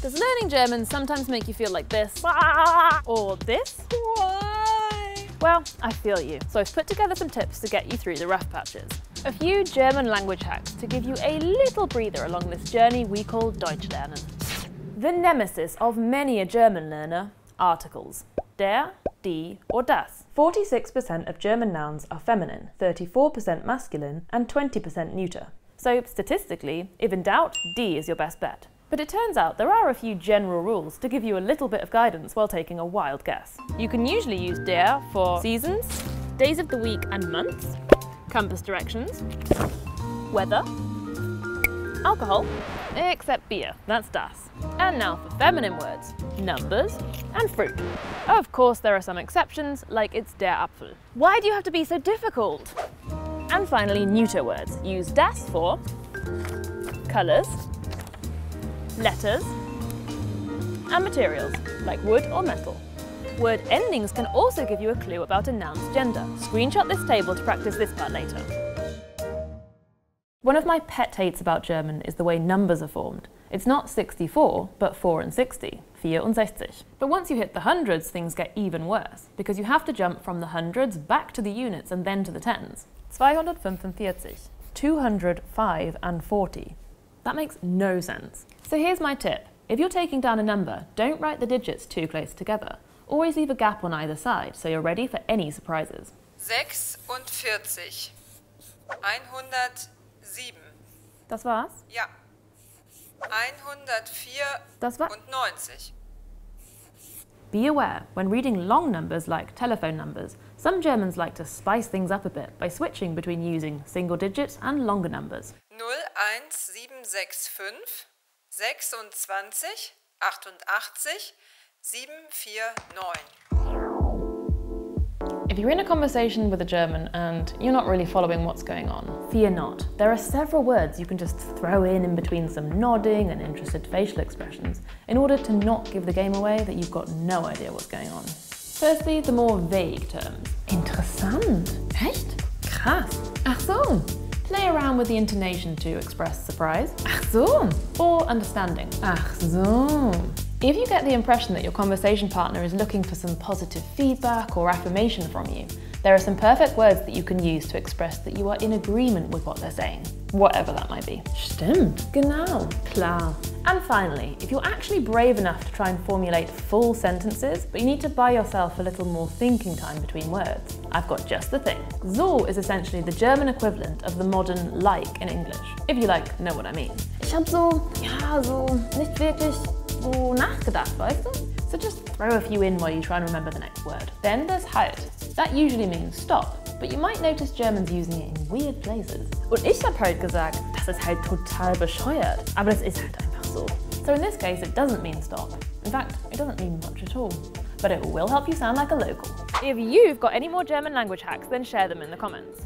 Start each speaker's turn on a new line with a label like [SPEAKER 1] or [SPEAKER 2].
[SPEAKER 1] Does learning German sometimes make you feel like this? Or this? Why? Well, I feel you. So I've put together some tips to get you through the rough patches. A few German language hacks to give you a little breather along this journey we call Deutsch lernen. The nemesis of many a German learner, articles. Der, die, or das. 46% of German nouns are feminine, 34% masculine, and 20% neuter. So statistically, if in doubt, die is your best bet. But it turns out there are a few general rules to give you a little bit of guidance while taking a wild guess. You can usually use der for seasons, days of the week and months, compass directions, weather, alcohol, except beer, that's das. And now for feminine words, numbers and fruit. Of course there are some exceptions, like it's der Apfel. Why do you have to be so difficult? And finally, neuter words. Use das for colours, letters, and materials, like wood or metal. Word endings can also give you a clue about a noun's gender. Screenshot this table to practice this part later. One of my pet hates about German is the way numbers are formed. It's not 64, but 4 and 60, 64. But once you hit the hundreds, things get even worse, because you have to jump from the hundreds back to the units and then to the tens. 245, 205 and 40. That makes no sense. So here's my tip. If you're taking down a number, don't write the digits too close together. Always leave a gap on either side, so you're ready for any surprises.
[SPEAKER 2] 46, 107.
[SPEAKER 1] Das war's?
[SPEAKER 2] Ja. 194
[SPEAKER 1] Das war...
[SPEAKER 2] und 90.
[SPEAKER 1] Be aware, when reading long numbers like telephone numbers, some Germans like to spice things up a bit by switching between using single digits and longer numbers.
[SPEAKER 2] 01765 26 88 749.
[SPEAKER 1] If you're in a conversation with a German and you're not really following what's going on, fear not. There are several words you can just throw in between some nodding and interested facial expressions in order to not give the game away that you've got no idea what's going on. Firstly, the more vague terms. Interessant. Echt? Krass. Ach so. Play around with the intonation to express surprise. Ach so. Or understanding. Ach so. If you get the impression that your conversation partner is looking for some positive feedback or affirmation from you, there are some perfect words that you can use to express that you are in agreement with what they're saying, whatever that might be. Stimmt, genau, klar. And finally, if you're actually brave enough to try and formulate full sentences, but you need to buy yourself a little more thinking time between words, I've got just the thing. So is essentially the German equivalent of the modern like in English, if you know what I mean. Ich hab so nicht wirklich nachgedacht, weißt du? So just throw a few in while you try and remember the next word. Then there's halt. That usually means stop, but you might notice Germans using it in weird places. Und ich hab halt gesagt, das ist halt total bescheuert, aber das ist halt einfach so. So in this case, it doesn't mean stop. In fact, it doesn't mean much at all. But it will help you sound like a local. If you've got any more German language hacks, then share them in the comments.